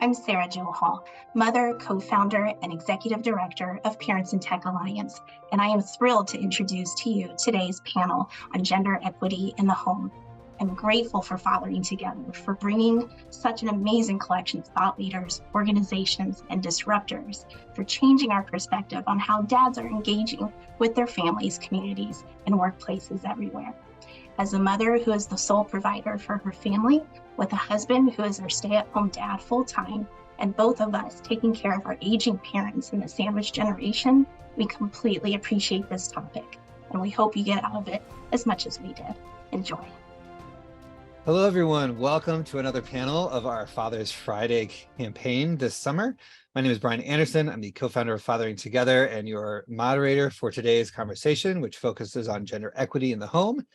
I'm Sarah Jo Hall, mother, co-founder, and executive director of Parents in Tech Alliance, and I am thrilled to introduce to you today's panel on gender equity in the home. I'm grateful for Fathering Together for bringing such an amazing collection of thought leaders, organizations, and disruptors for changing our perspective on how dads are engaging with their families, communities, and workplaces everywhere. As a mother who is the sole provider for her family, with a husband who is our stay-at-home dad full-time, and both of us taking care of our aging parents in the sandwich generation, we completely appreciate this topic, and we hope you get out of it as much as we did. Enjoy. Hello, everyone. Welcome to another panel of our Father's Friday campaign this summer. My name is Brian Anderson. I'm the co-founder of Fathering Together and your moderator for today's conversation, which focuses on gender equity in the home.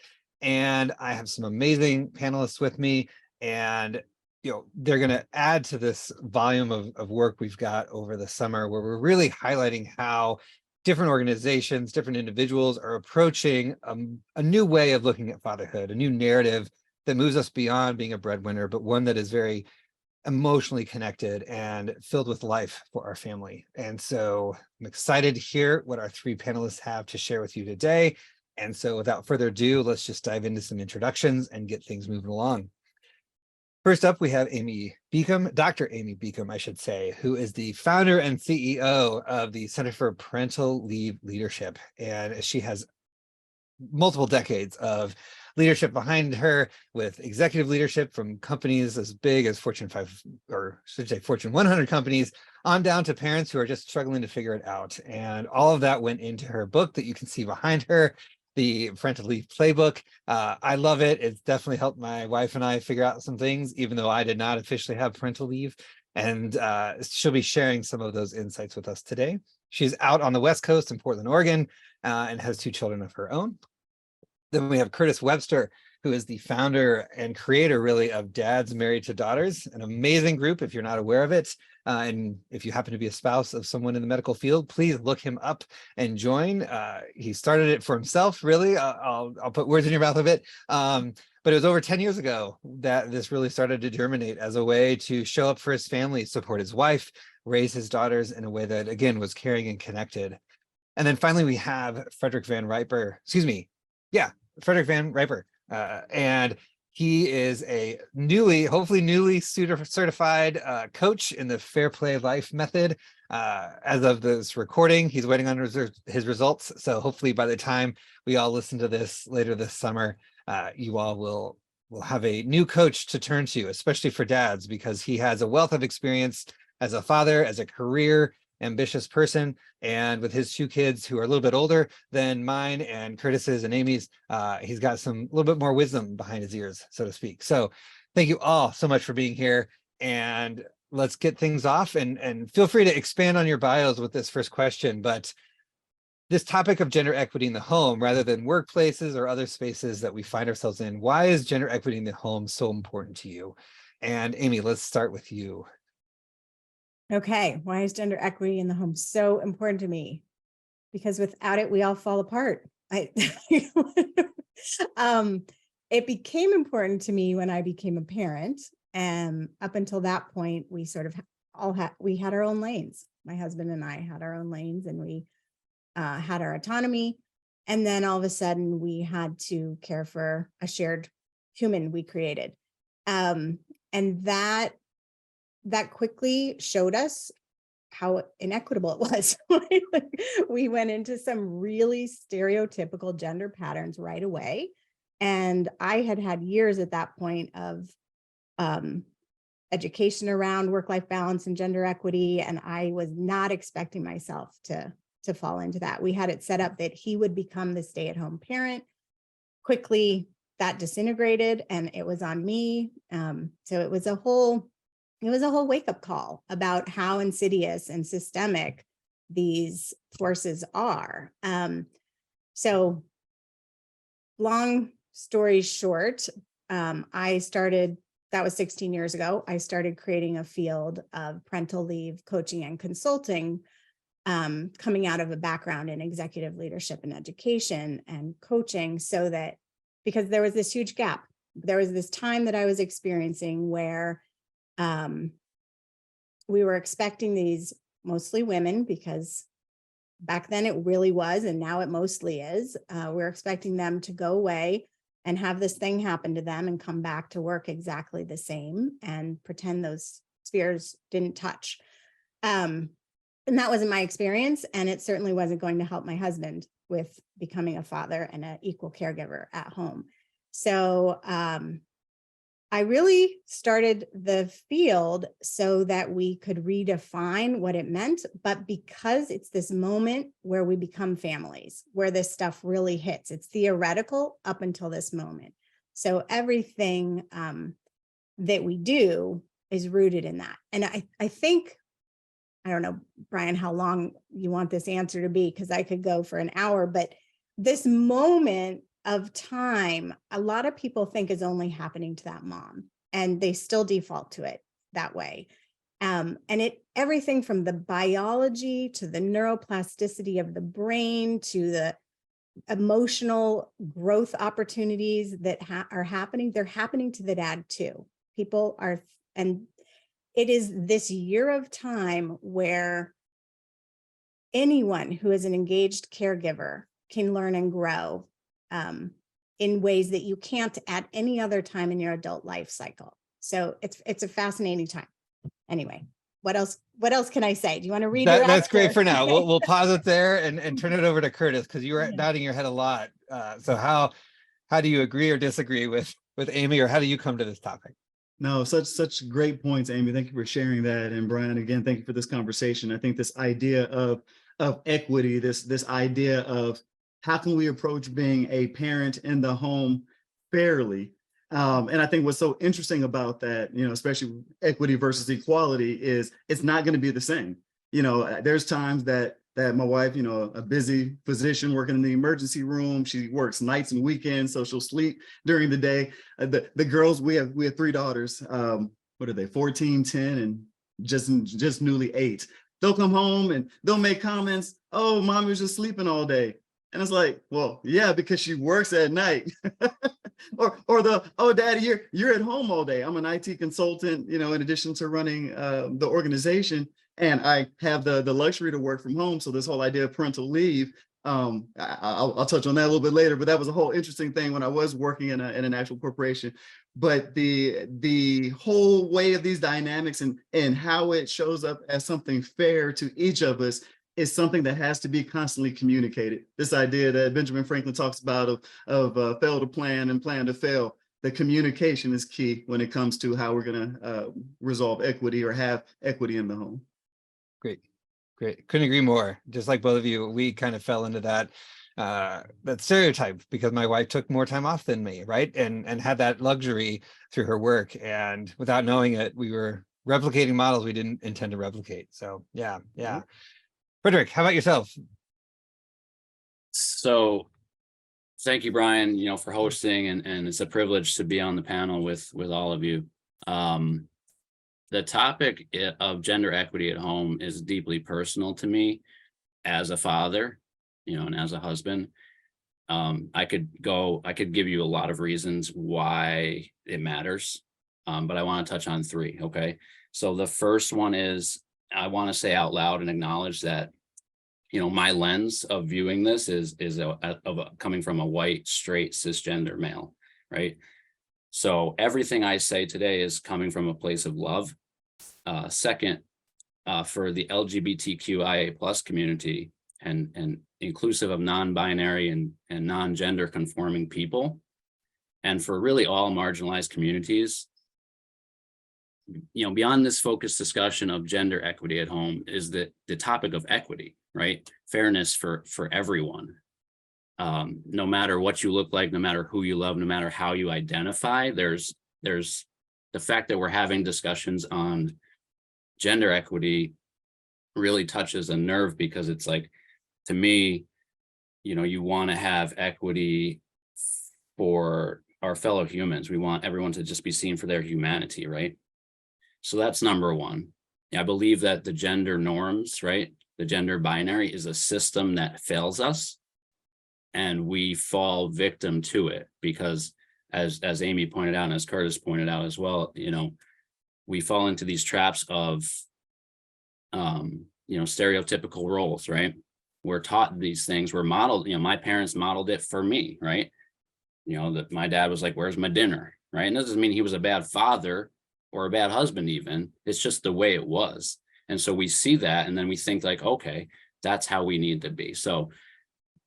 And I have some amazing panelists with me, and they're going to add to this volume of work we've got over the summer, where we're really highlighting how different organizations, different individuals are approaching a new way of looking at fatherhood, a new narrative that moves us beyond being a breadwinner, but one that is very emotionally connected and filled with life for our family. And so I'm excited to hear what our three panelists have to share with you today. And so without further ado, let's just dive into some introductions and get things moving along. First up, we have Amy Beacom, Dr. Amy Beacom, I should say, who is the founder and CEO of the Center for Parental Leave Leadership. And she has multiple decades of leadership behind her, with executive leadership from companies as big as Fortune 5, or should I say Fortune 100 companies, on down to parents who are just struggling to figure it out. And all of that went into her book that you can see behind her, the Parental Leave Playbook. I love it. It's definitely helped my wife and I figure out some things, even though I did not officially have parental leave. And she'll be sharing some of those insights with us today. She's out on the West Coast in Portland, Oregon, and has two children of her own. Then we have Curtis Webster, who is the founder and creator, really, of Dads Married to Daughters, an amazing group if you're not aware of it. And if you happen to be a spouse of someone in the medical field, please look him up and join. He started it for himself, really. I'll put words in your mouth a bit. But it was over 10 years ago that this really started to germinate as a way to show up for his family, support his wife, raise his daughters in a way that, again, was caring and connected. And then finally, we have Frederick Van Riper, Frederick Van Riper. And he is a hopefully newly certified coach in the Fair Play Life method. As of this recording, he's waiting on his results. So hopefully by the time we all listen to this later this summer, you all will have a new coach to turn to, especially for dads, because he has a wealth of experience as a father, as a career ambitious person, and with his two kids who are a little bit older than mine and Curtis's and Amy's, he's got a little bit more wisdom behind his ears, so to speak. So thank you all so much for being here, and let's get things off, and feel free to expand on your bios with this first question. But this topic of gender equity in the home, rather than workplaces or other spaces that we find ourselves in, why is gender equity in the home so important to you? And Amy, let's start with you. Okay, why is gender equity in the home so important to me? Because without it, we all fall apart. It became important to me when I became a parent, and up until that point, we sort of we had our own lanes. My husband and I had our own lanes, and we had our autonomy. And then all of a sudden, we had to care for a shared human we created, and that quickly showed us how inequitable it was. We went into some really stereotypical gender patterns right away. And I had years at that point of education around work-life balance and gender equity. And I was not expecting myself to fall into that. We had it set up that he would become the stay-at-home parent. Quickly, that disintegrated, and it was on me. So it was a whole wake-up call about how insidious and systemic these forces are. So long story short, that was 16 years ago, I started creating a field of parental leave coaching and consulting, coming out of a background in executive leadership and education and coaching, because there was this huge gap. There was this time that I was experiencing where we were expecting these mostly women, because back then it really was, and now it mostly is. We're expecting them to go away and have this thing happen to them and come back to work exactly the same and pretend those spheres didn't touch. And that wasn't my experience. And it certainly wasn't going to help my husband with becoming a father and an equal caregiver at home. So I really started the field so that we could redefine what it meant, but because it's this moment where we become families, where this stuff really hits. It's theoretical up until this moment. So everything that we do is rooted in that. And I think, I don't know, Brian, how long you want this answer to be, because I could go for an hour, but this moment of time, a lot of people think is only happening to that mom, and they still default to it that way. And everything from the biology to the neuroplasticity of the brain to the emotional growth opportunities that are happening, they're happening to the dad too. People are, and it is this year of time where anyone who is an engaged caregiver can learn and grow in ways that you can't at any other time in your adult life cycle. So it's a fascinating time. Anyway, what else can I say? Do you want to read it? That's great for now. We'll pause it there and turn it over to Curtis, because you were nodding your head a lot. So how do you agree or disagree with Amy, or how do you come to this topic? No, such great points, Amy. Thank you for sharing that. And Brian, again, thank you for this conversation. I think this idea of equity, this idea of how can we approach being a parent in the home fairly? And I think what's so interesting about that, especially equity versus equality, is it's not going to be the same. There's times that my wife, a busy physician working in the emergency room, she works nights and weekends, so she'll sleep during the day. The girls, we have 3 daughters. What are they? 14, 10, and just newly 8. They'll come home and they'll make comments. Oh, mommy was just sleeping all day. And it's like, well, yeah, because she works at night. or oh, daddy, you're at home all day. I'm an IT consultant, in addition to running the organization. And I have the luxury to work from home. So this whole idea of parental leave, I'll touch on that a little bit later, but that was a whole interesting thing when I was working in an actual corporation. But the whole way of these dynamics and how it shows up as something fair to each of us is something that has to be constantly communicated. This idea that Benjamin Franklin talks about of fail to plan and plan to fail. The communication is key when it comes to how we're going to resolve equity or have equity in the home. Great. Couldn't agree more. Just like both of you, we kind of fell into that stereotype because my wife took more time off than me, right? And had that luxury through her work. And without knowing it, we were replicating models we didn't intend to replicate. So yeah. Frederick, how about yourself? So thank you, Brian, for hosting, and it's a privilege to be on the panel with all of you. The topic of gender equity at home is deeply personal to me as a father, and as a husband. I could give you a lot of reasons why it matters, but I want to touch on 3. Okay. So the first one is, I want to say out loud and acknowledge that, my lens of viewing this is coming from a white, straight, cisgender male, right? So everything I say today is coming from a place of love. Second, for the LGBTQIA plus community and inclusive of non-binary and non-gender conforming people, and for really all marginalized communities, beyond this focused discussion of gender equity at home is the topic of equity, right? Fairness for everyone. No matter what you look like, no matter who you love, no matter how you identify, there's the fact that we're having discussions on gender equity really touches a nerve, because it's like, to me, you want to have equity for our fellow humans. We want everyone to just be seen for their humanity, right? So that's number one. I believe that the gender norms, right? The gender binary is a system that fails us, and we fall victim to it because, as Amy pointed out, and as Curtis pointed out as well, we fall into these traps of stereotypical roles, right? We're taught these things, we're modeled, my parents modeled it for me, right? That my dad was like, where's my dinner? Right. And that doesn't mean he was a bad father or a bad husband, even. It's just the way it was. And so we see that, and then we think like, okay, that's how we need to be. So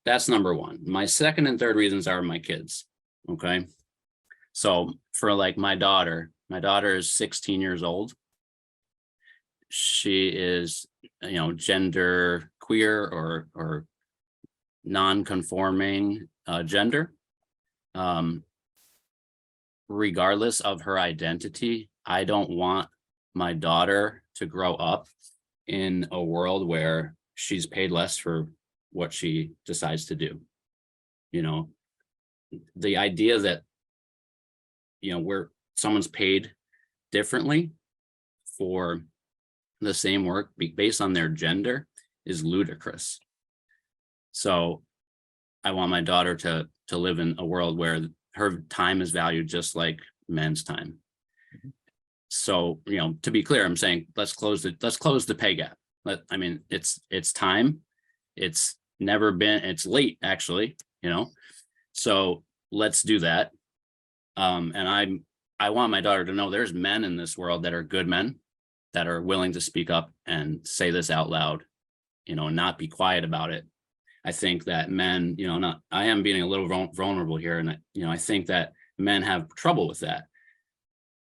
that's number one. My second and third reasons are my kids. Okay. So for like my daughter is 16 years old. She is, gender queer or non-conforming gender. Regardless of her identity, I don't want my daughter to grow up in a world where she's paid less for what she decides to do. The idea that, where someone's paid differently for the same work based on their gender is ludicrous. So I want my daughter to live in a world where her time is valued just like men's time. So, to be clear, I'm saying let's close the pay gap. It's time. It's late actually, so let's do that. And I want my daughter to know there's men in this world that are good men that are willing to speak up and say this out loud, and not be quiet about it. I think that men, I am being a little vulnerable here. And I think that men have trouble with that.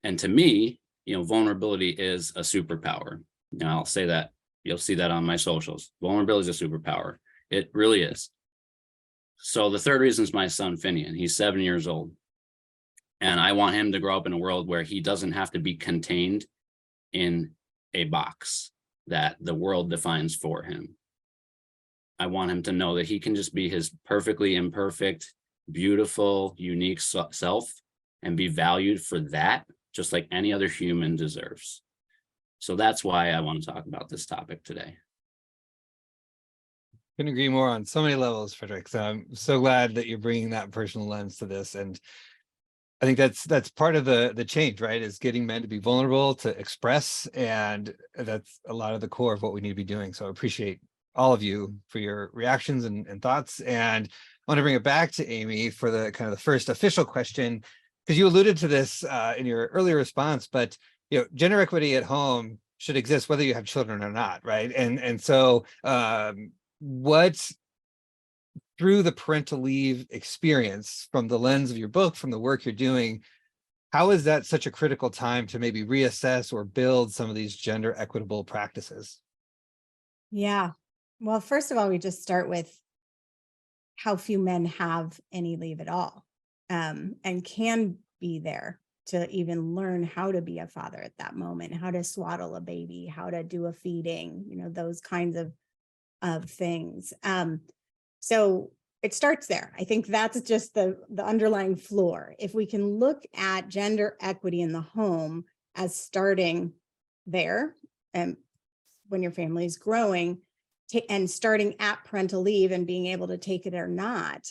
And to me, vulnerability is a superpower. I'll say that. You'll see that on my socials. Vulnerability is a superpower. It really is. So the third reason is my son, Finian. He's 7 years old. And I want him to grow up in a world where he doesn't have to be contained in a box that the world defines for him. I want him to know that he can just be his perfectly imperfect, beautiful, unique self and be valued for that, just like any other human deserves. So that's why I want to talk about this topic today. Couldn't agree more on so many levels, Frederick. So I'm so glad that you're bringing that personal lens to this. And I think that's part of the change, right? Is getting men to be vulnerable, to express, and that's a lot of the core of what we need to be doing. So I appreciate all of you for your reactions and thoughts. And I want to bring it back to Amy for the kind of the first official question, because you alluded to this in your earlier response, but gender equity at home should exist whether you have children or not, right? And so what, through the parental leave experience, from the lens of your book, from the work you're doing, how is that such a critical time to maybe reassess or build some of these gender equitable practices? Yeah. Well, first of all, we just start with how few men have any leave at all, and can be there to even learn how to be a father at that moment, how to swaddle a baby, how to do a feeding, those kinds of things. So it starts there. I think that's just the underlying floor. If we can look at gender equity in the home as starting there, and when your family is growing, and starting at parental leave and being able to take it or not,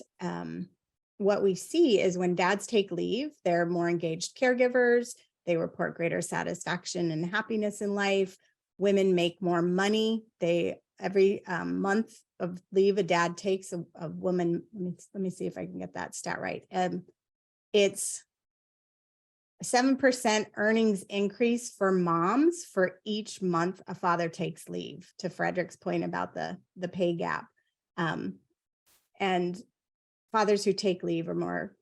what we see is when dads take leave, they're more engaged caregivers. They report greater satisfaction and happiness in life. Women make more money. Every month of leave a dad takes, a woman, let me see if I can get that stat right. It's a 7% earnings increase for moms for each month a father takes leave, to Frederick's point about the pay gap. And fathers who take leave are more,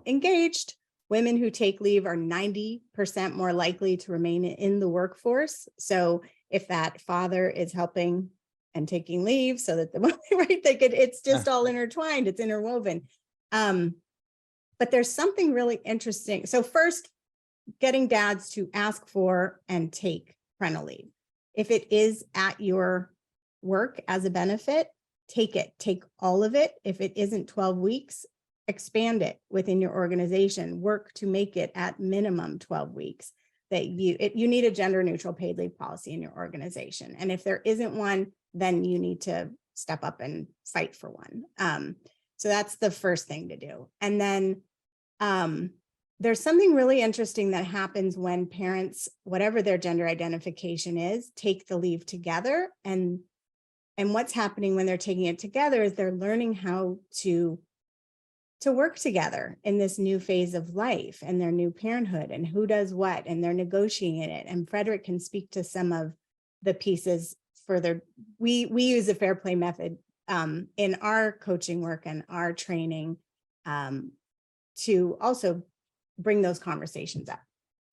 engaged. Women who take leave are 90% more likely to remain in the workforce. So if that father is helping and taking leave so that the right, it's just all intertwined, it's interwoven. But there's something really interesting. So first, getting dads to ask for and take parental leave. If it is at your work as a benefit, take all of it. If it isn't 12 weeks, expand it within your organization, work to make it at minimum 12 weeks. That you need a gender neutral paid leave policy in your organization. And if there isn't one, then you need to step up and fight for one. So that's the first thing to do. And then there's something really interesting that happens when parents, whatever their gender identification is, take the leave together. And what's happening when they're taking it together is they're learning how to work together in this new phase of life and their new parenthood and who does what, and they're negotiating it. And Frederick can speak to some of the pieces further. We use a fair play method in our coaching work and our training to also bring those conversations up.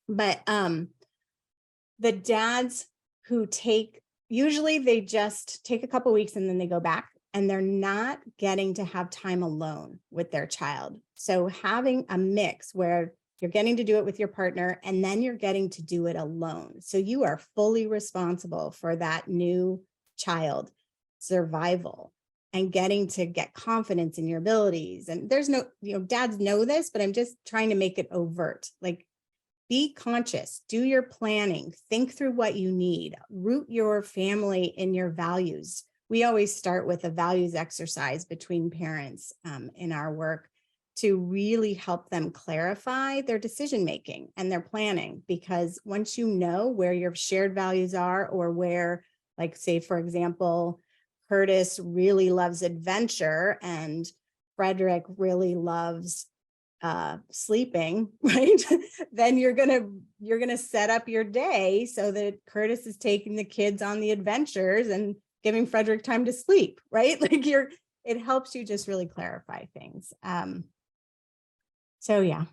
But the dads who usually they just take a couple weeks and then they go back, and they're not getting to have time alone with their child. So having a mix where you're getting to do it with your partner and then you're getting to do it alone. So you are fully responsible for that new child survival and getting to get confidence in your abilities. And there's no, dads know this, but I'm just trying to make it overt. Like, be conscious, do your planning, think through what you need, root your family in your values. We always start with a values exercise between parents in our work to really help them clarify their decision-making and their planning. Because once you know where your shared values are, or where, like, say, for example, Curtis really loves adventure and Frederick really loves sleeping, right? Then you're gonna set up your day so that Curtis is taking the kids on the adventures and giving Frederick time to sleep, right? Like, it helps you just really clarify things. So yeah,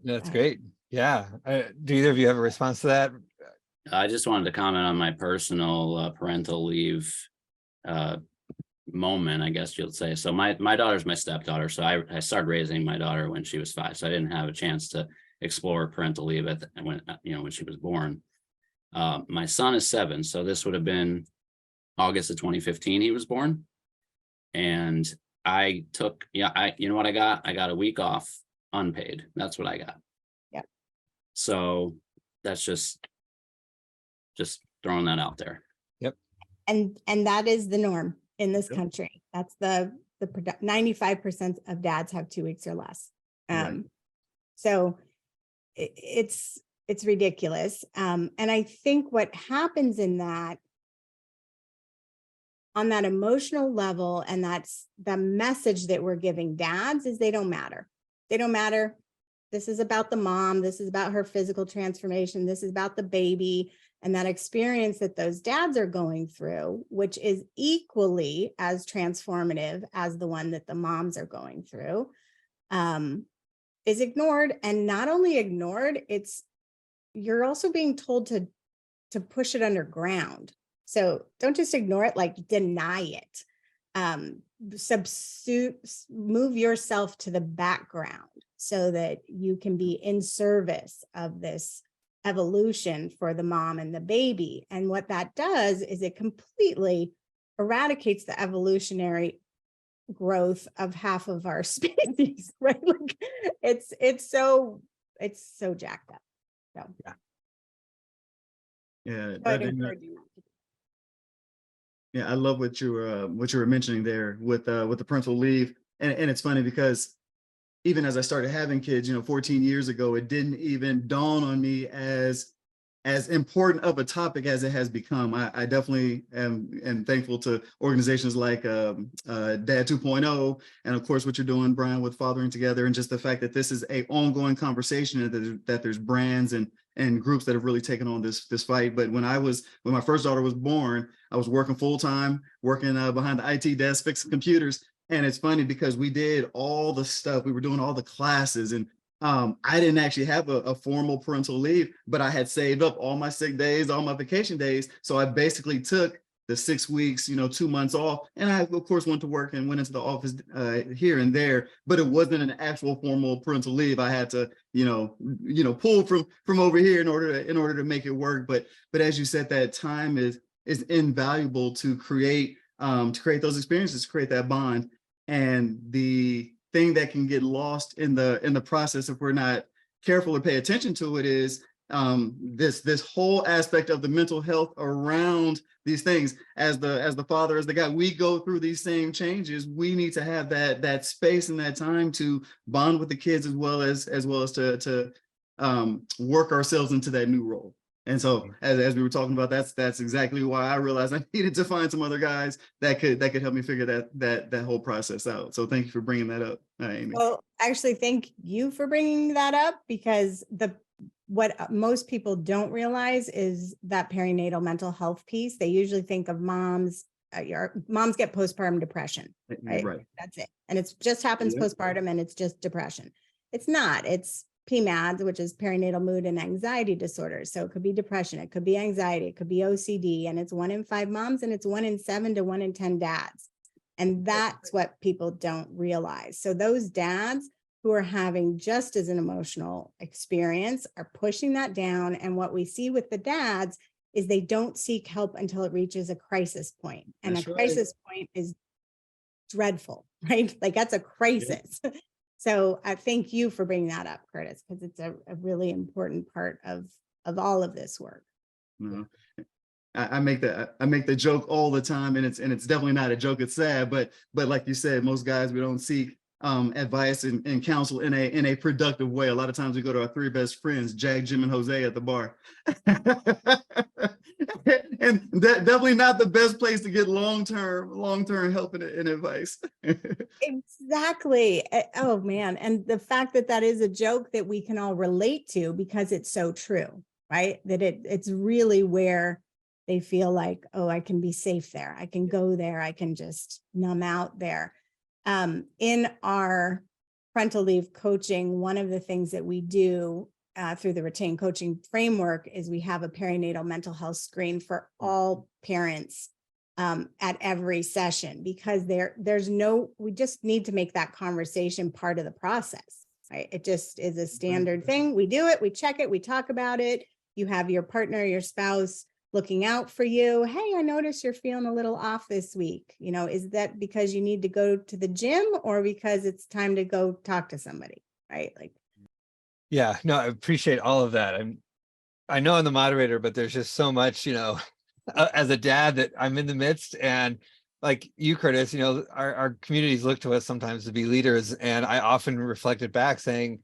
That's great. Yeah. Do either of you have a response to that? I just wanted to comment on my personal parental leave moment, I guess you'll say. So my daughter's my stepdaughter. So I started raising my daughter when she was 5. So I didn't have a chance to explore parental leave when she was born. My son is 7. So this would have been August of 2015 he was born. And I took, you know what I got? I got a week off unpaid. That's what I got. Yep. So that's just throwing that out there. Yep. And that is the norm in this Yep. country. That's the 95% of dads have 2 weeks or less. Right. So it's ridiculous. And I think what happens in that, on that emotional level, and that's the message that we're giving dads, is they don't matter. They don't matter. This is about the mom. This is about her physical transformation. This is about the baby and that experience that those dads are going through, which is equally as transformative as the one that the moms are going through, is ignored. And not only ignored, you're also being told to push it underground. So don't just ignore it, like deny it. Move yourself to the background so that you can be in service of this evolution for the mom and the baby. And what that does is it completely eradicates the evolutionary growth of half of our species, right? Like, it's so jacked up. So Yeah. I'd encourage you not to do. Yeah, I love what you were mentioning there with the parental leave, and it's funny because even as I started having kids, 14 years ago, it didn't even dawn on me as important of a topic as it has become. I definitely am thankful to organizations like Dad 2.0, and of course what you're doing, Brian, with Fathering Together, and just the fact that this is an ongoing conversation, and that there's brands and groups that have really taken on this fight. But when my first daughter was born, I was working full-time, working behind the IT desk, fixing computers. And it's funny because we did all the stuff, we were doing all the classes, and I didn't actually have a formal parental leave, but I had saved up all my sick days, all my vacation days. So I basically took the 6 weeks, 2 months off. And I, of course, went to work and went into the office here and there, but it wasn't an actual formal parental leave. I had to, pull from over here in order to make it work. But as you said, that time is invaluable to create those experiences, to create that bond. And the thing that can get lost in the process if we're not careful or pay attention to it is this whole aspect of the mental health around these things. As the father, as the guy, we go through these same changes. We need to have that space and that time to bond with the kids, as well as to work ourselves into that new role. And so as we were talking about, that's exactly why I realized I needed to find some other guys that could help me figure that whole process out. So thank you for bringing that up, Amy. Well, actually, thank you for bringing that up, because what most people don't realize is that perinatal mental health piece. They usually think of moms get postpartum depression, right? Right. That's it. And it just happens postpartum, and it's just depression. It's not. It's PMADS, which is perinatal mood and anxiety disorders. So it could be depression, it could be anxiety, it could be OCD, and it's 1 in 5 moms, and it's 1 in 7 to 1 in 10 dads. And that's what people don't realize. So those dads who are having just as an emotional experience are pushing that down. And what we see with the dads is they don't seek help until it reaches a crisis point. And That's a right. crisis point is dreadful, right? Like, that's a crisis. So I thank you for bringing that up, Curtis, because it's a really important part of all of this work. No. I make the joke all the time, and it's definitely not a joke. It's sad, but like you said, most guys, we don't seek advice and counsel in a productive way. A lot of times we go to our 3 best friends, Jack, Jim, and Jose, at the bar. And definitely not the best place to get long-term help and advice. Exactly. Oh man. And the fact that is a joke that we can all relate to, because it's so true, right? That it's really where they feel like, oh, I can be safe there. I can go there. I can just numb out there. In our parental leave coaching, one of the things that we do through the retained coaching framework is we have a perinatal mental health screen for all parents at every session, because we just need to make that conversation part of the process, right? It just is a standard thing. We do it, we check it, we talk about it. You have your partner, your spouse looking out for you. Hey, I noticed you're feeling a little off this week. Is that because you need to go to the gym, or because it's time to go talk to somebody, right? Like, Yeah, no, I appreciate all of that. I know I'm the moderator, but there's just so much, as a dad, that I'm in the midst. And like you, Curtis, our communities look to us sometimes to be leaders. And I often reflected back saying,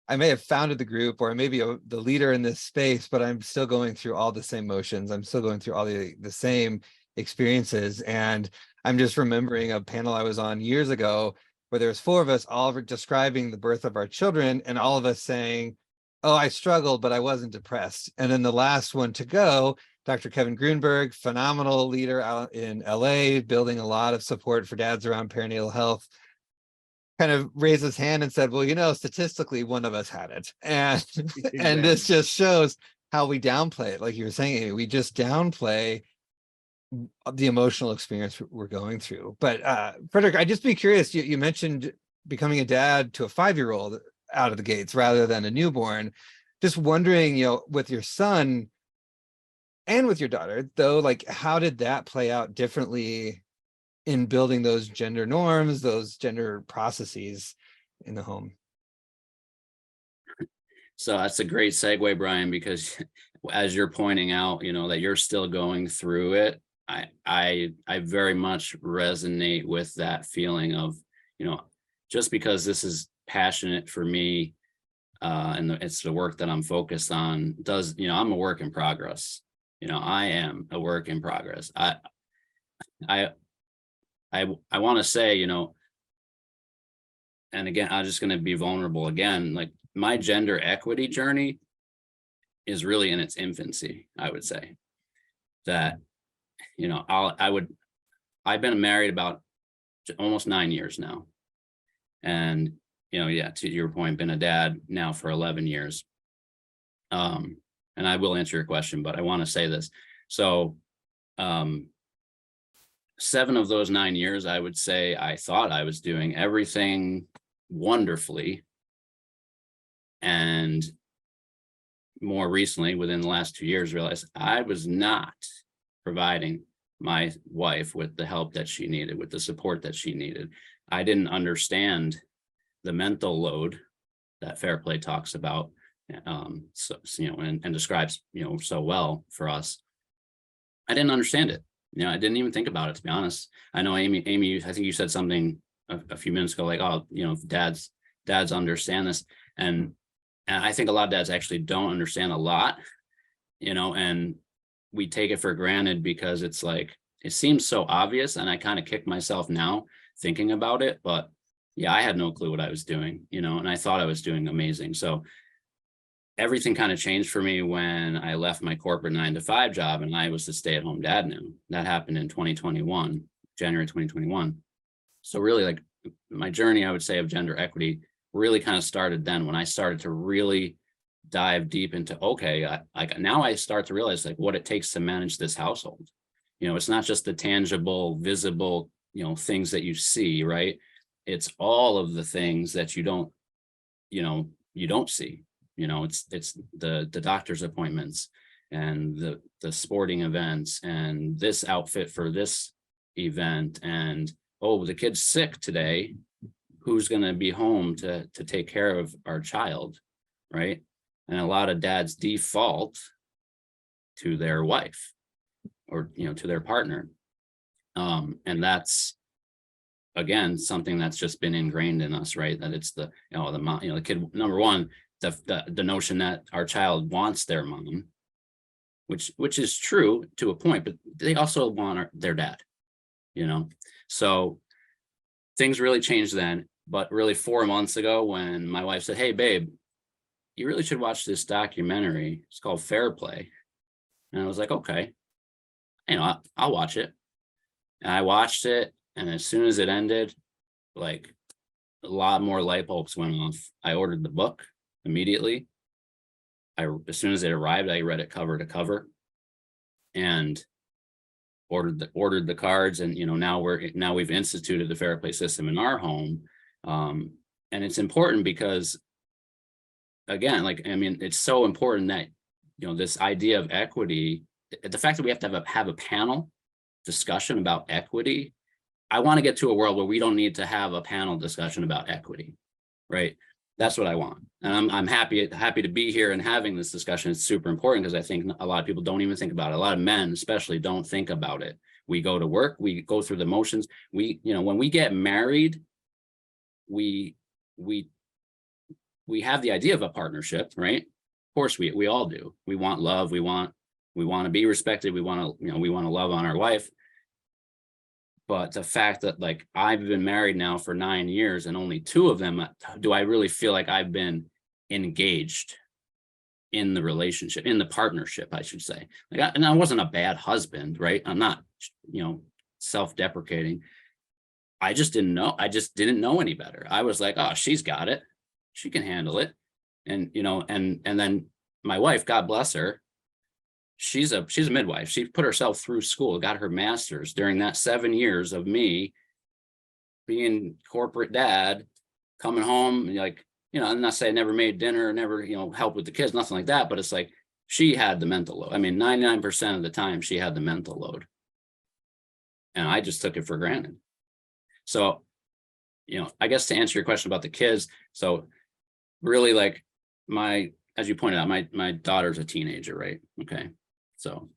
I may have founded the group, or I may be the leader in this space, but I'm still going through all the same motions. I'm still going through all the same experiences. And I'm just remembering a panel I was on years ago where there was 4 of us all describing the birth of our children, and all of us saying, oh, I struggled, but I wasn't depressed. And then the last one to go, Dr. Kevin Grunberg, phenomenal leader out in LA, building a lot of support for dads around perinatal health, kind of raised his hand and said, well, statistically, one of us had it. And, Exactly. and this just shows how we downplay it. Like you were saying, we just downplay the emotional experience we're going through. But Frederick, I'd just be curious, you mentioned becoming a dad to a 5-year-old out of the gates rather than a newborn. Just wondering, with your son and with your daughter, though, like, how did that play out differently in building those gender norms, those gender processes in the home? So that's a great segue, Brian, because as you're pointing out, that you're still going through it. I very much resonate with that feeling of, just because this is passionate for me, and it's the work that I'm focused on, I'm a work in progress. I am a work in progress. I want to say, and again, I'm just going to be vulnerable again, like, my gender equity journey is really in its infancy. I would say that, I've been married about almost 9 years now. And, to your point, been a dad now for 11 years. And I will answer your question, but I want to say this. So, 7 of those 9 years, I would say I thought I was doing everything wonderfully. And more recently, within the last 2 years, realized I was not providing my wife with the help that she needed, with the support that she needed. I didn't understand the mental load that Fair Play talks about and describes, so well for us. I didn't understand it. I didn't even think about it, to be honest. I know Amy, I think you said something a few minutes ago, like, oh, dads understand this. And I think a lot of dads actually don't understand a lot, and we take it for granted because it's like, it seems so obvious. And I kind of kick myself now thinking about it, but yeah, I had no clue what I was doing, and I thought I was doing amazing. So everything kind of changed for me when I left my corporate 9-to-5 job and I was the stay-at-home dad now. That happened in 2021, January 2021. So really, like, my journey, I would say, of gender equity really kind of started then, when I started to really dive deep into, okay, now I start to realize, like, what it takes to manage this household. It's not just the tangible, visible, things that you see, right? It's all of the things that you don't see. It's the doctor's appointments and the sporting events and this outfit for this event, and, oh, the kid's sick today, who's going to be home to take care of our child, right? And a lot of dads default to their wife or to their partner, and that's, again, something that's just been ingrained in us, right? That it's the mom, the kid, number one, the notion that our child wants their mom, which is true to a point, but they also want their dad, so things really changed then. But really 4 months ago, when my wife said, hey babe, you really should watch this documentary, it's called Fair Play. And I was like, okay, I'll watch it. And I watched it, and as soon as it ended, like, a lot more light bulbs went off. I ordered the book immediately. As soon as it arrived, I read it cover to cover, and ordered the cards. And now we've instituted the Fair Play system in our home, and it's important because, again, it's so important that this idea of equity, the fact that we have to have a panel discussion about equity. I want to get to a world where we don't need to have a panel discussion about equity, right? That's what I want. And I'm happy to be here and having this discussion. It's super important because I think a lot of people don't even think about it. A lot of men especially don't think about it. We go to work, we go through the motions. When we get married, we have the idea of a partnership, right? Of course, we all do. We want love. We want to be respected. We want to love on our wife. But the fact that, like, I've been married now for 9 years, and only 2 of them do I really feel like I've been engaged in the relationship, in the partnership, I should say. And I wasn't a bad husband, right? I'm not, self-deprecating. I just didn't know. I just didn't know any better. I was like, oh, she's got it. She can handle it. And, and then my wife, God bless her, she's a midwife. She put herself through school, got her master's during that 7 years of me being corporate dad, coming home, like, I'm not saying I never made dinner, never, helped with the kids, nothing like that. But it's like, she had the mental load. 99% of the time she had the mental load. And I just took it for granted. So, I guess to answer your question about the kids. So really, like, as you pointed out, my daughter's a teenager, right? Okay. So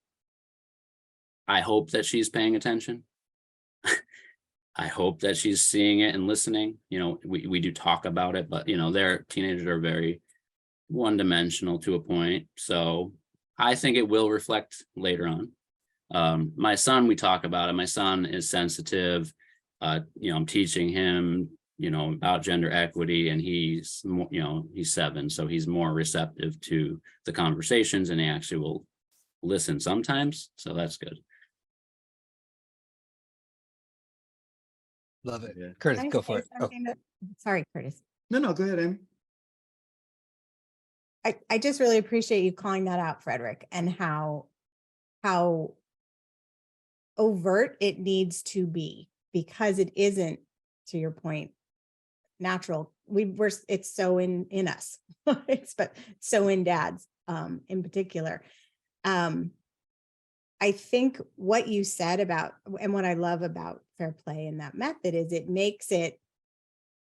I hope that she's paying attention. I hope that she's seeing it and listening. We do talk about it, but their teenagers are very one-dimensional to a point. So I think it will reflect later on. My son, we talk about it. My son is sensitive. I'm teaching him, about gender equity, and he's 7, so he's more receptive to the conversations, and he actually will listen sometimes. So that's good. Love it. Yeah. Curtis, Can I go say for it. Oh, something sorry, Curtis. No, go ahead, Amy. I just really appreciate you calling that out, Frederick, and how overt it needs to be, because it isn't, to your point, natural. It's so in us. But so in dads, in particular. I think what you said about, and what I love about Fair Play and that method, is it makes it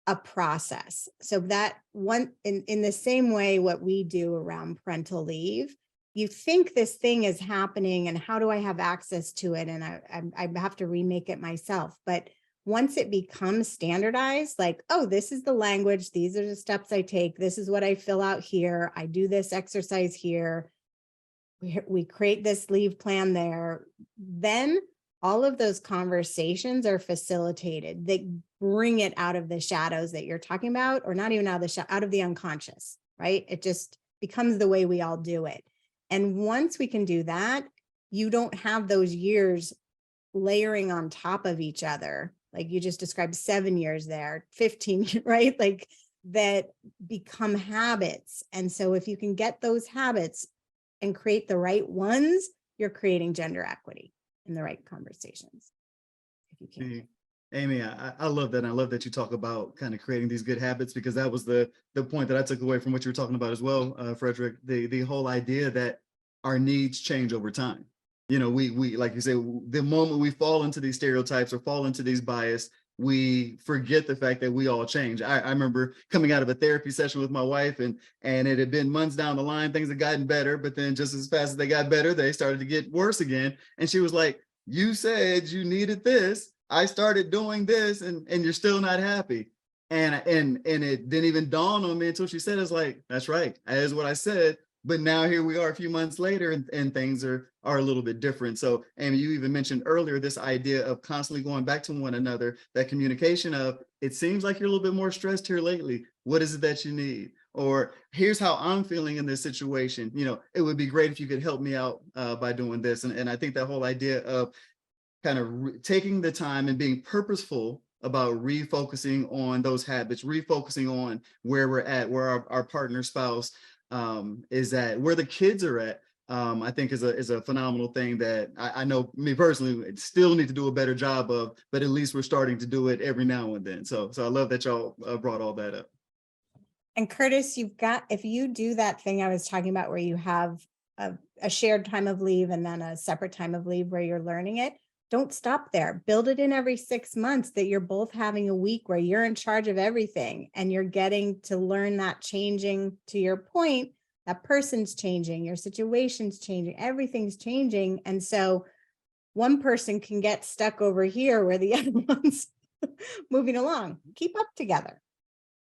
a process. So that one, in the same way, what we do around parental leave, you think this thing is happening and how do I have access to it? And I have to remake it myself. But once it becomes standardized, like, oh, this is the language, these are the steps I take, this is what I fill out here, I do this exercise here, we create this leave plan there, then all of those conversations are facilitated. They bring it out of the shadows that you're talking about, or not even out of out of the unconscious, right? It just becomes the way we all do it. And once we can do that, you don't have those years layering on top of each other. Like you just described 7 years there, 15, right? Like that become habits. And so if you can get those habits and create the right ones, you're creating gender equity in the right conversations. If you can. Amy, I love that. And I love that you talk about kind of creating these good habits, because that was the point that I took away from what you were talking about as well, Frederick, the whole idea that our needs change over time. You know, we like you say, the moment we fall into these stereotypes or fall into these bias, we forget the fact that we all change. I remember coming out of a therapy session with my wife, and it had been months down the line, things had gotten better, but then just as fast as they got better, they started to get worse again. And she was like, you said you needed this, I started doing this, and you're still not happy. And it didn't even dawn on me until she said, it's like, that's right, that is what I said. But now here we are a few months later, and things are a little bit different. So, Amy, you even mentioned earlier this idea of constantly going back to one another, that communication of, it seems like you're a little bit more stressed here lately. What is it that you need? Or here's how I'm feeling in this situation. You know, it would be great if you could help me out by doing this. And I think that whole idea of kind of taking the time and being purposeful about refocusing on those habits, refocusing on where we're at, where our partner, spouse, is at, where the kids are at, I think is a phenomenal thing that I know me personally still need to do a better job of, but at least we're starting to do it every now and then. So I love that y'all brought all that up. And Curtis, you've got, if you do that thing I was talking about where you have a shared time of leave and then a separate time of leave where you're learning it, don't stop there. Build it in every 6 months that you're both having a week where you're in charge of everything and you're getting to learn that changing. To your point, that person's changing, your situation's changing, everything's changing. And so one person can get stuck over here where the other one's moving along. Keep up together.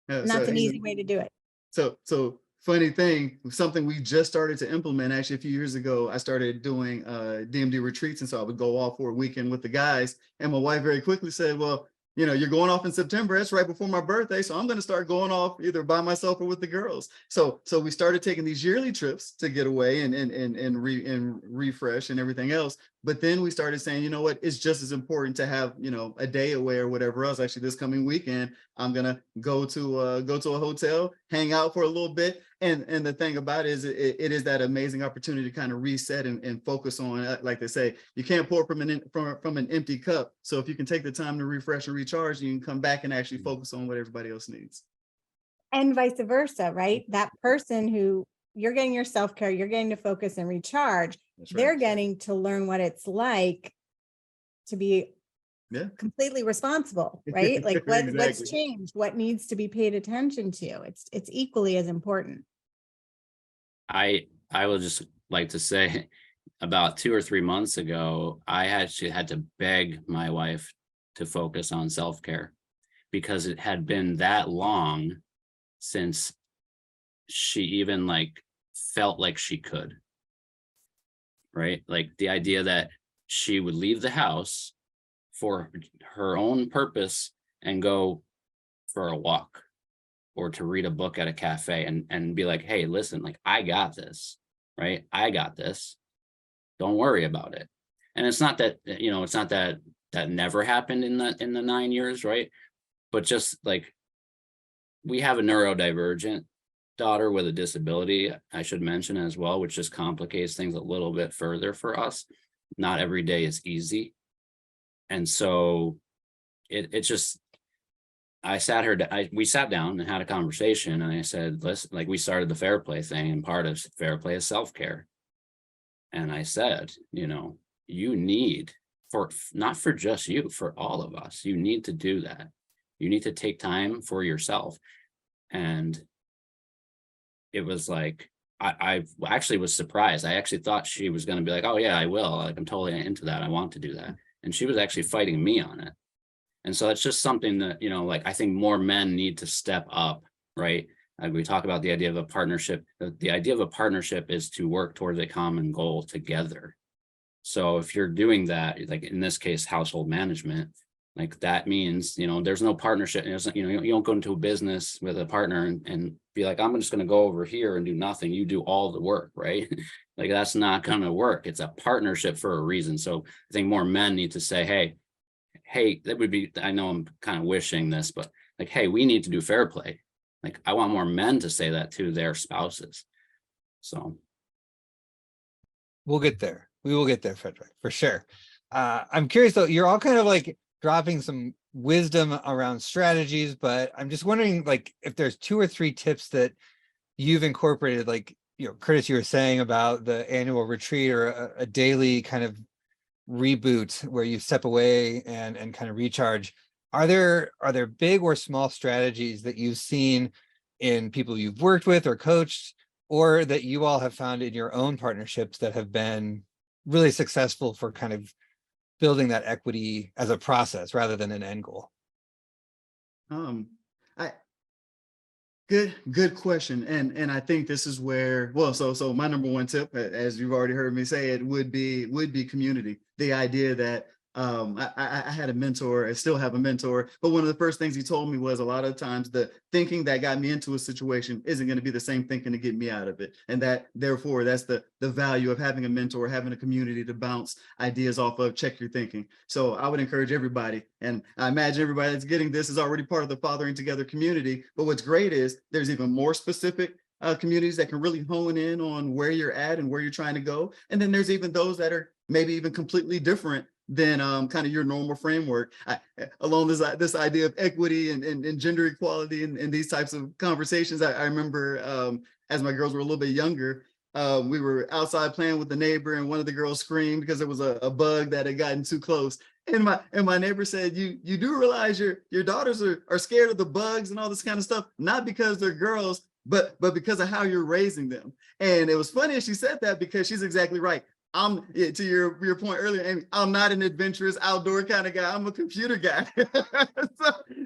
And that's an easy way to do it. So funny thing, something we just started to implement actually a few years ago, I started doing DMD retreats. And so I would go off for a weekend with the guys. And my wife very quickly said, well, you know, you're going off in September. That's right before my birthday. So I'm going to start going off either by myself or with the girls. So we started taking these yearly trips to get away and refresh and everything else. But then we started saying, you know what, it's just as important to have, you know, a day away or whatever else. Actually, this coming weekend, I'm going to go to a hotel, hang out for a little bit. And the thing about it is it is that amazing opportunity to kind of reset and focus on, like they say, you can't pour from an empty cup. So if you can take the time to refresh and recharge, you can come back and actually focus on what everybody else needs. And vice versa, right? That person who you're getting your self-care, you're getting to focus and recharge. That's right. They're getting to learn what it's like to be completely responsible, right? Like Exactly. what's changed, what needs to be paid attention to. It's equally as important. I will just like to say, about 2 or 3 months ago, I actually had to beg my wife to focus on self-care because it had been that long since she even like felt like she could, right? Like the idea that she would leave the house for her own purpose and go for a walk or to read a book at a cafe and be like, hey, listen, like I got this, right? I got this. Don't worry about it. And it's not that, you know, it's not that never happened in the 9 years, right? But just like we have a neurodivergent daughter with a disability, I should mention as well, which just complicates things a little bit further for us. Not every day is easy. And so it's just, we sat down and had a conversation and I said, listen, like we started the Fair Play thing, and part of Fair Play is self-care. And I said, you know, you need, for not for just you, for all of us, you need to do that. You need to take time for yourself. And it was like, I actually was surprised. I actually thought she was going to be like, oh yeah, I will. Like, I'm totally into that. I want to do that. And she was actually fighting me on it. And so it's just something that, like, I think more men need to step up, right? Like, we talk about the idea of a partnership. The idea of a partnership is to work towards a common goal together. So if you're doing that, like in this case, household management, like that means, there's no partnership. You don't go into a business with a partner and be like, I'm just going to go over here and do nothing. You do all the work, right? Like, that's not going to work. It's a partnership for a reason. So I think more men need to say, hey, that would be, I know I'm kind of wishing this, but like, hey, we need to do fair play. Like, I want more men to say that to their spouses. So We'll get there. We will get there, Frederick, for sure. I'm curious though, you're all kind of like dropping some wisdom around strategies, but I'm just wondering, like, if there's 2 or 3 tips that you've incorporated, like, Curtis, you were saying about the annual retreat or a daily kind of reboot where you step away and kind of recharge. Are there big or small strategies that you've seen in people you've worked with or coached, or that you all have found in your own partnerships that have been really successful for kind of building that equity as a process rather than an end goal? Good question. And I think this is where, well, so my number one tip, as you've already heard me say, it would be community. The idea that I had a mentor, I still have a mentor, but one of the first things he told me was, a lot of times the thinking that got me into a situation isn't going to be the same thinking to get me out of it. And that, therefore, that's the value of having a mentor, having a community to bounce ideas off of, check your thinking. So I would encourage everybody, and I imagine everybody that's getting this is already part of the Fathering Together community. But what's great is there's even more specific communities that can really hone in on where you're at and where you're trying to go. And then there's even those that are maybe even completely different than kind of your normal framework. Along this idea of equity and gender equality and these types of conversations. I remember as my girls were a little bit younger, we were outside playing with the neighbor, and one of the girls screamed because there was a bug that had gotten too close. And my neighbor said, you do realize your daughters are scared of the bugs and all this kind of stuff, not because they're girls, but because of how you're raising them. And it was funny she said that, because she's exactly right. To your point earlier, Amy, I'm not an adventurous outdoor kind of guy. I'm a computer guy.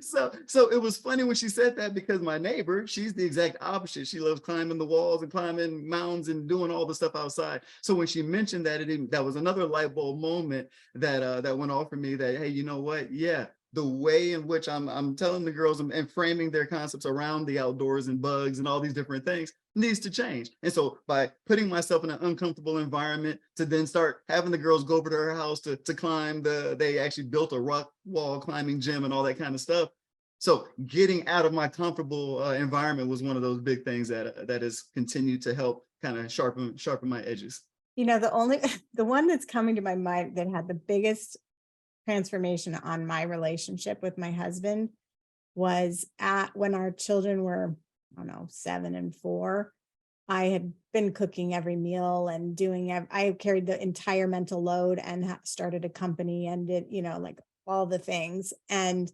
so it was funny when she said that, because my neighbor, she's the exact opposite. She loves climbing the walls and climbing mountains and doing all the stuff outside. So when she mentioned that, that was another light bulb moment that went off for me, that, hey, you know what? Yeah. The way in which I'm telling the girls and framing their concepts around the outdoors and bugs and all these different things needs to change. And so by putting myself in an uncomfortable environment, to then start having the girls go over to her house to climb they actually built a rock wall climbing gym and all that kind of stuff. So getting out of my comfortable environment was one of those big things that has continued to help kind of sharpen my edges. The one that's coming to my mind that had the biggest transformation on my relationship with my husband was when our children were, 7 and 4. I had been cooking every meal and I carried the entire mental load and started a company and did, like all the things. And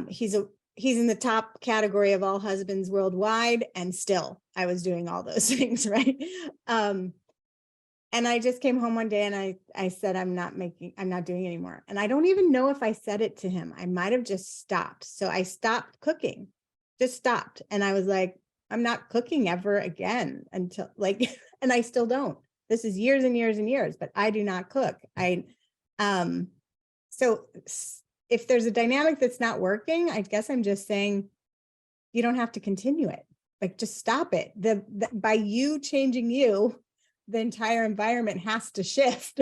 he's in the top category of all husbands worldwide. And still I was doing all those things. Right. And I just came home one day and I said, I'm not doing anymore. And I don't even know if I said it to him. I might've just stopped. So I stopped cooking, just stopped. And I was like, I'm not cooking ever again until and I still don't. This is years and years and years, but I do not cook. So if there's a dynamic that's not working, I guess I'm just saying, you don't have to continue it. Like, just stop it. By you changing you, the entire environment has to shift.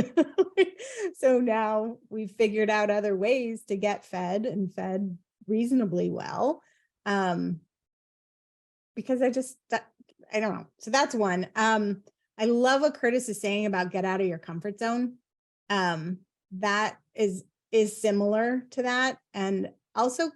So now we've figured out other ways to get fed and fed reasonably well. Because I don't know. So that's one. I love what Curtis is saying about get out of your comfort zone. That is similar to that. And also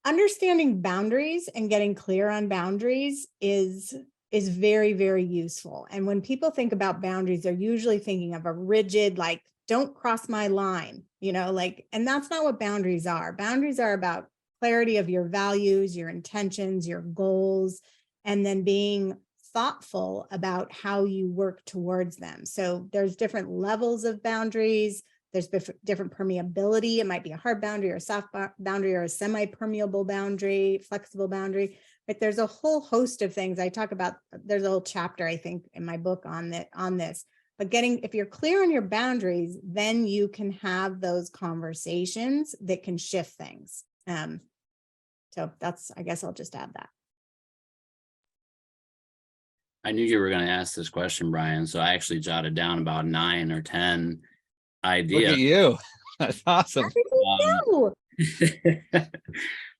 understanding boundaries and getting clear on boundaries is very, very useful. And when people think about boundaries, they're usually thinking of a rigid, like, don't cross my line. like, and that's not what boundaries are. Boundaries are about clarity of your values, your intentions, your goals, and then being thoughtful about how you work towards them. So there's different levels of boundaries. There's different permeability. It might be a hard boundary or a soft boundary or a semi-permeable boundary, flexible boundary. But there's a whole host of things I talk about. There's a whole chapter, I think, in my book on this. But if you're clear on your boundaries, then you can have those conversations that can shift things. So I guess I'll just add that. I knew you were going to ask this question, Brian, so I actually jotted down about 9 or 10 ideas. Look at you. That's awesome.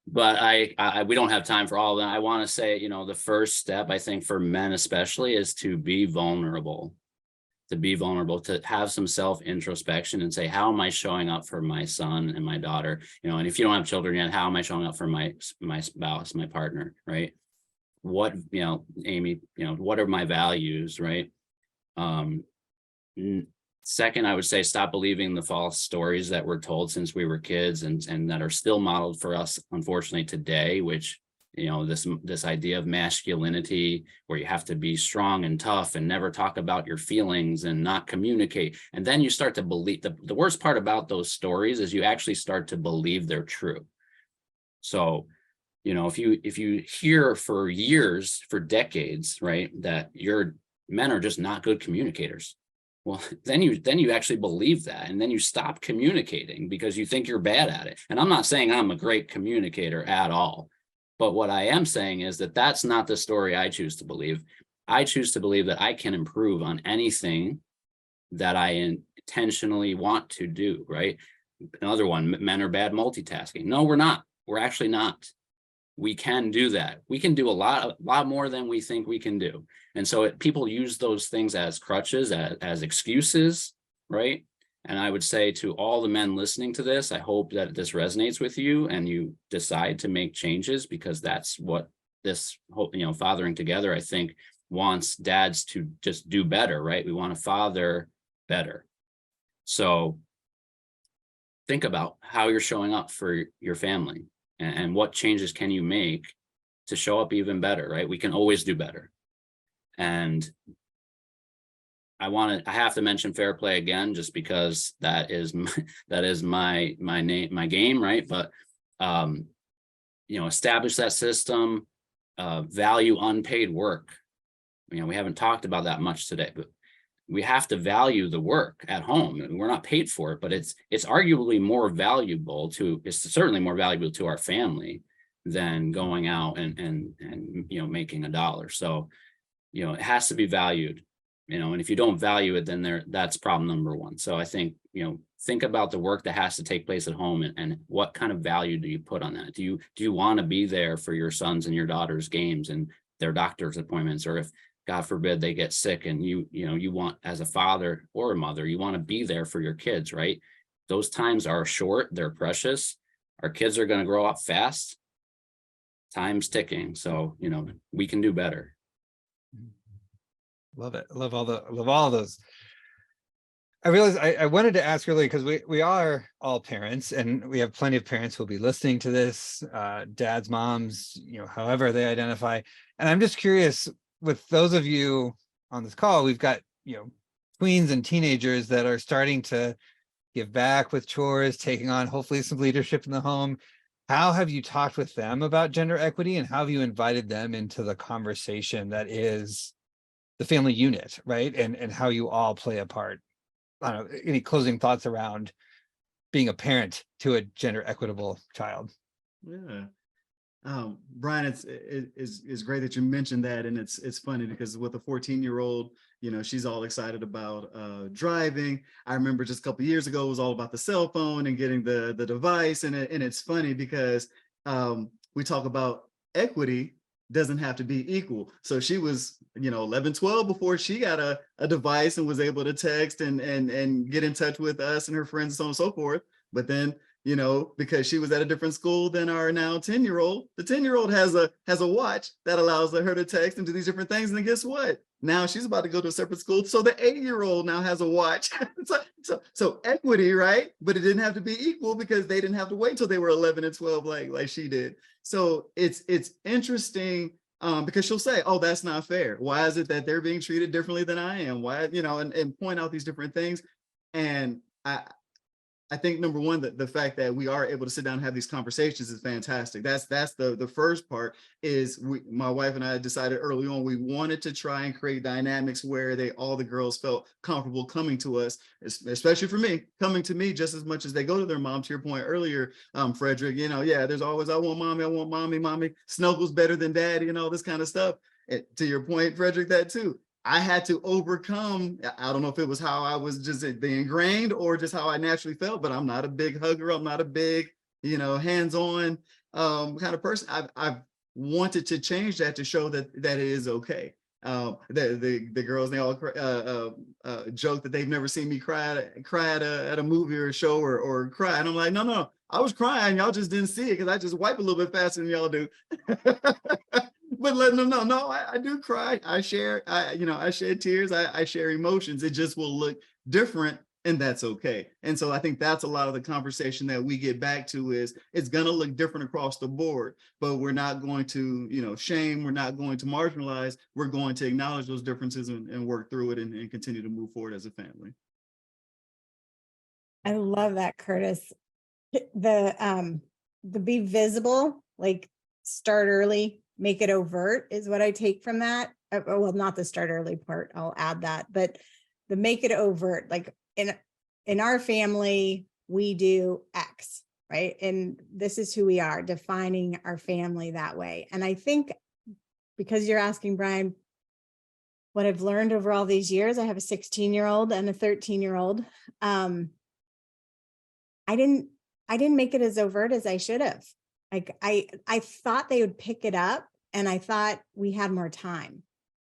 But we don't have time for all of them. I want to say, the first step, I think, for men especially, is to be vulnerable. To have some self-introspection and say, how am I showing up for my son and my daughter? And if you don't have children yet, how am I showing up for my spouse, my partner, right? What, Amy, what are my values, right? Second, I would say stop believing the false stories that were told since we were kids and that are still modeled for us, unfortunately, today, which, this idea of masculinity where you have to be strong and tough and never talk about your feelings and not communicate. And then you start to believe the worst part about those stories is you actually start to believe they're true. So, if you hear for years, for decades, right, that your men are just not good communicators, well, then you actually believe that, and then you stop communicating because you think you're bad at it. And I'm not saying I'm a great communicator at all, but what I am saying is that that's not the story I choose to believe. I choose to believe that I can improve on anything that I intentionally want to do, right? Another one, men are bad multitasking. No, we're not. We're actually not. We can do that. We can do a lot more than we think we can do. And so people use those things as crutches, as excuses, right? And I would say to all the men listening to this, I hope that this resonates with you and you decide to make changes, because that's what this whole, Fathering Together, I think, wants dads to just do better, right? We want to father better. So think about how you're showing up for your family and what changes can you make to show up even better, right? We can always do better. And I have to mention fair play again, just because that is my game, right? But establish that system, value unpaid work. We haven't talked about that much today, but we have to value the work at home. We're not paid for it, but it's arguably more valuable it's certainly more valuable to our family than going out and making $1. So, it has to be valued. And if you don't value it, then that's problem number one. So I think, think about the work that has to take place at home and what kind of value do you put on that? Do you want to be there for your sons and your daughters' games and their doctor's appointments? Or if, God forbid, they get sick and you want, as a father or a mother, you want to be there for your kids, right? Those times are short, they're precious. Our kids are going to grow up fast. Time's ticking. So, we can do better. Love it. Love all of those. I realized I wanted to ask earlier, because we are all parents and we have plenty of parents who will be listening to this, dads, moms, however they identify. And I'm just curious, with those of you on this call, we've got, tweens and teenagers that are starting to give back with chores, taking on hopefully some leadership in the home. How have you talked with them about gender equity, and how have you invited them into the conversation that is the family unit, right? And how you all play a part? I don't know, any closing thoughts around being a parent to a gender equitable child? Yeah. Brian, it's great that you mentioned that. And it's funny because with a 14-year-old, she's all excited about driving. I remember just a couple of years ago, it was all about the cell phone and getting the device. And it's funny because we talk about equity doesn't have to be equal. So she was, 11, 12 before she got a device and was able to text and get in touch with us and her friends and so on and so forth. But then, because she was at a different school than our now 10-year-old, the 10-year-old has a watch that allows her to text and do these different things. And then guess what? Now she's about to go to a separate school. So the 8-year-old now has a watch. so equity, right? But it didn't have to be equal because they didn't have to wait till they were 11 and 12 like she did. So it's interesting because she'll say, oh, that's not fair. Why is it that they're being treated differently than I am? Why, and point out these different things. And I think number one, the fact that we are able to sit down and have these conversations is fantastic. That's the first part. Is my wife and I decided early on we wanted to try and create dynamics where all the girls felt comfortable coming to us, especially for me, coming to me just as much as they go to their mom. To your point earlier, Frederick, there's always I want mommy, mommy, snuggles better than daddy, and all this kind of stuff. And to your point, Frederick, that too. I had to overcome, I don't know if it was how I was just ingrained or just how I naturally felt, but I'm not a big hugger. I'm not a big, hands-on kind of person. I've wanted to change that to show that it is okay. The girls, they all joke that they've never seen me cry at a movie or a show or cry. And I'm like, no, I was crying. Y'all just didn't see it because I just wipe a little bit faster than y'all do. But letting them know, no, I do cry. I share, I shed tears. I share emotions. It just will look different, and that's okay. And so I think that's a lot of the conversation that we get back to is it's going to look different across the board, but we're not going to, shame. We're not going to marginalize. We're going to acknowledge those differences and work through it and continue to move forward as a family. I love that, Curtis. The be visible, like start early, make it overt is what I take from that. Well, not the start early part, I'll add that, but the make it overt, like in our family, we do X, right? And this is who we are, defining our family that way. And I think because you're asking, Brian, what I've learned over all these years, I have a 16-year-old and a 13-year-old. I didn't make it as overt as I should have. Like I thought they would pick it up, and I thought we had more time.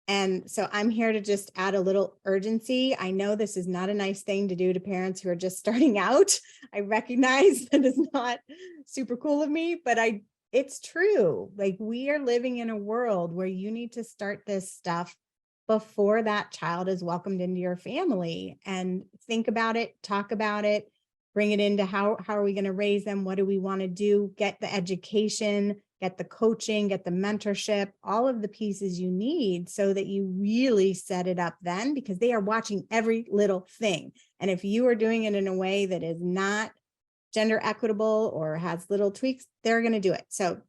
And so I'm here to just add a little urgency. I know this is not a nice thing to do to parents who are just starting out. I recognize that it's not super cool of me, but it's true. Like, we are living in a world where you need to start this stuff before that child is welcomed into your family, and think about it, talk about it, bring it into how are we going to raise them? What do we want to do? Get the education, get the coaching, get the mentorship, all of the pieces you need so that you really set it up then, because they are watching every little thing. And if you are doing it in a way that is not gender equitable or has little tweaks, they're going to do it. So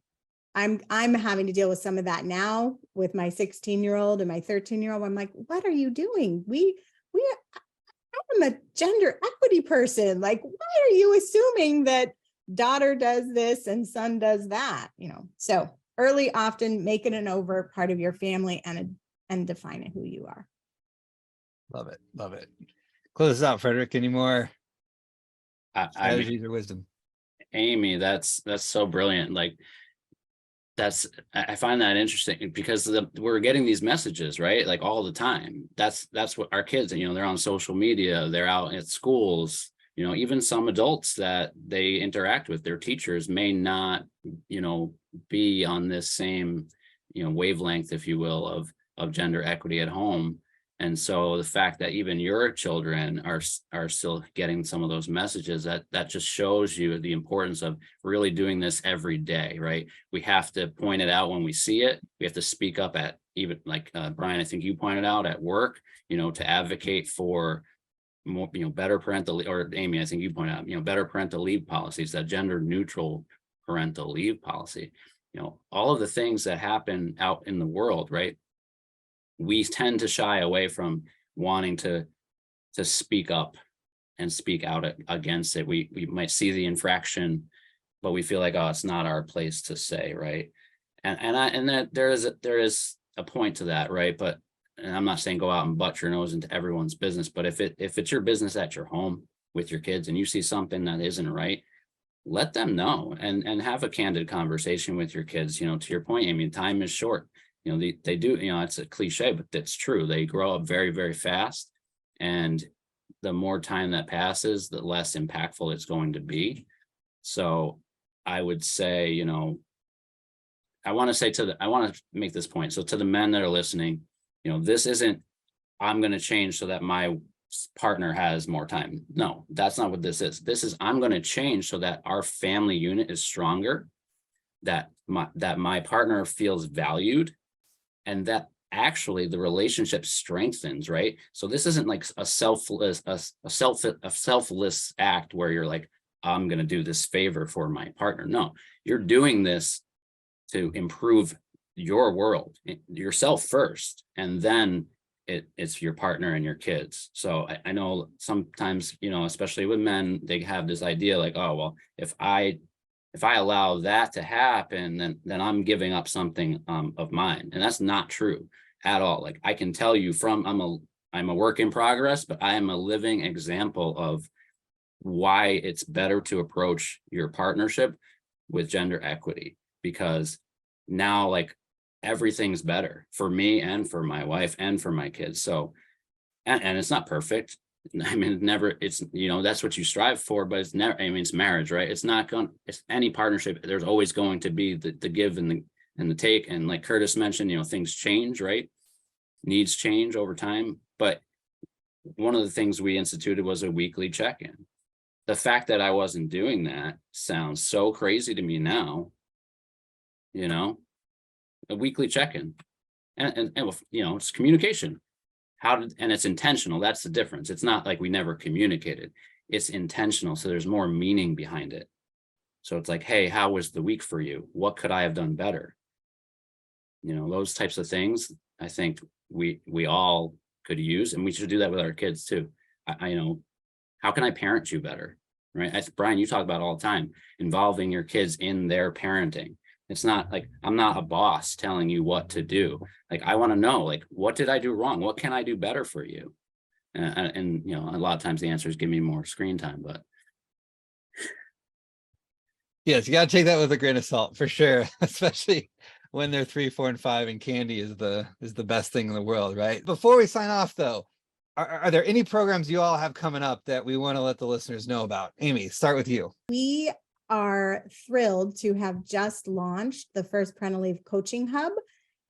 I'm having to deal with some of that now with my 16-year-old and my 13-year-old. I'm like, what are you doing? I'm a gender equity person. Like, why are you assuming that daughter does this and son does that? So early, often make it an overt part of your family and define it who you are. Love it. Love it. Close this out, Frederick. Any more strategies or wisdom? Amy, that's so brilliant. Like, I find that interesting because we're getting these messages, right? Like, all the time. That's what our kids, they're on social media, they're out at schools, even some adults that they interact with, their teachers may not, be on this same, wavelength, if you will, of gender equity at home. And so the fact that even your children are still getting some of those messages, that just shows you the importance of really doing this every day, right? We have to point it out when we see it. We have to speak up at, even like Brian, I think you pointed out, at work, to advocate for more, better parental, or Amy, I think you pointed out, better parental leave policies, that gender neutral parental leave policy, all of the things that happen out in the world, right? We tend to shy away from wanting to speak up and speak out against it. We might see the infraction, but we feel like, oh, it's not our place to say, right? And that there is a point to that, right? But, and I'm not saying go out and butt your nose into everyone's business, but if it's your business at your home with your kids and you see something that isn't right, let them know and have a candid conversation with your kids. To your point, Amy, time is short. They do, it's a cliche, but it's true. They grow up very, very fast. And the more time that passes, the less impactful it's going to be. So I would say, I want to make this point. So to the men that are listening, This isn't, I'm going to change so that my partner has more time. No, that's not what this is. This is, I'm going to change so that our family unit is stronger, that my partner feels valued, and that actually the relationship strengthens, right? So this isn't like a selfless act where you're like, I'm going to do this favor for my partner. No, you're doing this to improve your world, yourself first, and then it's your partner and your kids. So I know sometimes, especially with men, they have this idea like, oh, well, if I allow that to happen, then I'm giving up something of mine. And that's not true at all. Like, I can tell you I'm a work in progress, but I am a living example of why it's better to approach your partnership with gender equity, because now, like, everything's better for me and for my wife and for my kids. So, and it's not perfect. I mean, it's, that's what you strive for, but it's never, I mean, it's marriage, right? It's any partnership. There's always going to be the give and the take. And like Curtis mentioned, things change, right? Needs change over time. But one of the things we instituted was a weekly check-in. The fact that I wasn't doing that sounds so crazy to me now, a weekly check-in, and it's communication. And it's intentional. That's the difference. It's not like we never communicated. It's intentional. So there's more meaning behind it. So it's like, hey, how was the week for you? What could I have done better? Those types of things, I think we all could use, and we should do that with our kids too. How can I parent you better? Right. Brian, you talk about all the time, involving your kids in their parenting. It's not like I'm not a boss telling you what to do. Like, I want to know, like, what did I do wrong? What can I do better for you? And a lot of times the answer is give me more screen time, but. Yes, you got to take that with a grain of salt for sure, especially when they're 3, 4, and 5, and candy is the best thing in the world, right? Before we sign off, though, are there any programs you all have coming up that we want to let the listeners know about? Amy, start with you. We are thrilled to have just launched the first parental leave coaching hub.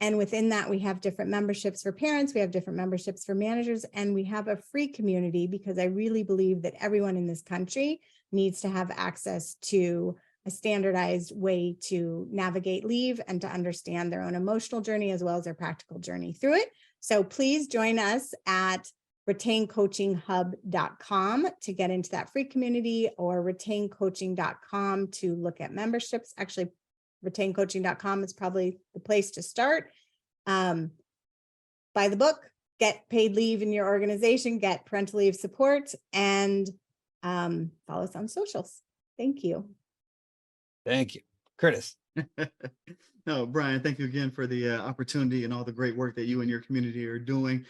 And within that, we have different memberships for parents, we have different memberships for managers, and we have a free community, because I really believe that everyone in this country needs to have access to a standardized way to navigate leave and to understand their own emotional journey as well as their practical journey through it. So please join us at retaincoachinghub.com to get into that free community, or retaincoaching.com to look at memberships. Actually, retaincoaching.com is probably the place to start. Buy the book, get paid leave in your organization, get parental leave support, and follow us on socials. Thank you. Thank you. Curtis. No, Brian, thank you again for the opportunity and all the great work that you and your community are doing.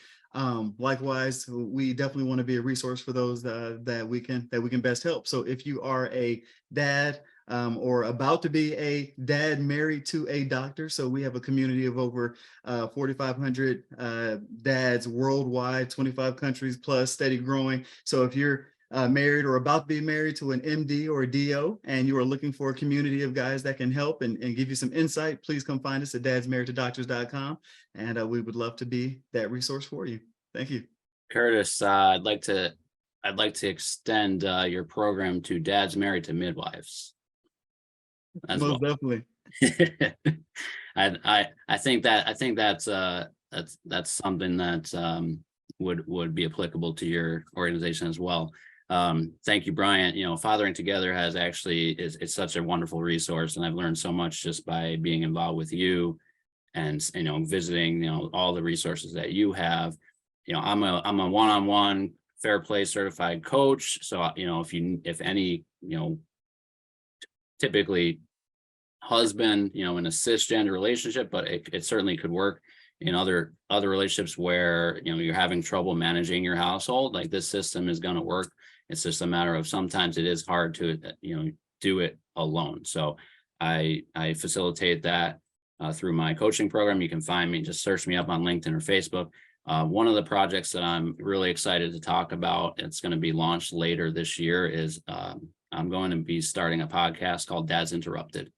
Likewise, we definitely want to be a resource for those that we can best help. So if you are a dad or about to be a dad married to a doctor, so we have a community of over 4,500 dads worldwide, 25 countries plus, steady growing. So if you're married or about to be married to an MD or a DO, and you are looking for a community of guys that can help and give you some insight, please come find us at dadsmarriedtodoctors.com, and we would love to be that resource for you. Thank you. Curtis, I'd like to extend your program to dads married to midwives. Most definitely. I think that's something that would be applicable to your organization as well. Thank you, Brian. Fathering Together it's such a wonderful resource, and I've learned so much just by being involved with you and visiting all the resources that you have. I'm a one-on-one Fair Play certified coach, so if any typically husband in a cisgender relationship, but it certainly could work in other relationships where you're having trouble managing your household. Like, this system is going to work. It's just a matter of sometimes it is hard to do it alone. So I facilitate that through my coaching program. You can find me, just search me up on LinkedIn or Facebook. One of the projects that I'm really excited to talk about, it's going to be launched later this year, is I'm going to be starting a podcast called Dads Interrupted.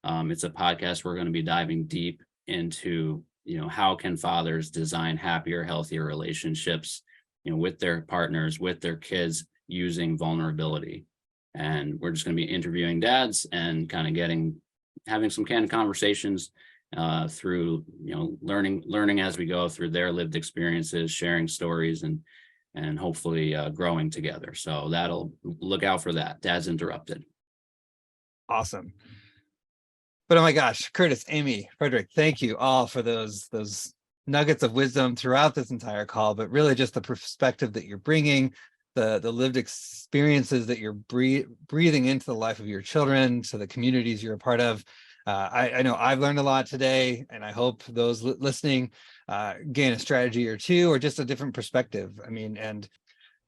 It's a podcast we're going to be diving deep into how can fathers design happier, healthier relationships, with their partners, with their kids, using vulnerability. And we're just going to be interviewing dads and kind of having some candid conversations through, learning as we go through their lived experiences, sharing stories, and hopefully growing together. So look out for that. Dads Interrupted. Awesome. But oh my gosh, Curtis, Amy, Frederick, thank you all for those nuggets of wisdom throughout this entire call, but really just the perspective that you're bringing, the lived experiences that you're breathing into the life of your children, to the communities you're a part of. I know I've learned a lot today, and I hope those listening gain a strategy or two, or just a different perspective. I mean, and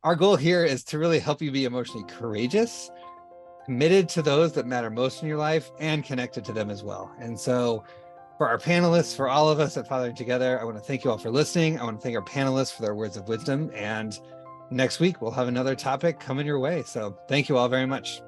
our goal here is to really help you be emotionally courageous, committed to those that matter most in your life, and connected to them as well. And so for our panelists, for all of us at Fathering Together, I want to thank you all for listening. I want to thank our panelists for their words of wisdom. And next week, we'll have another topic coming your way. So thank you all very much.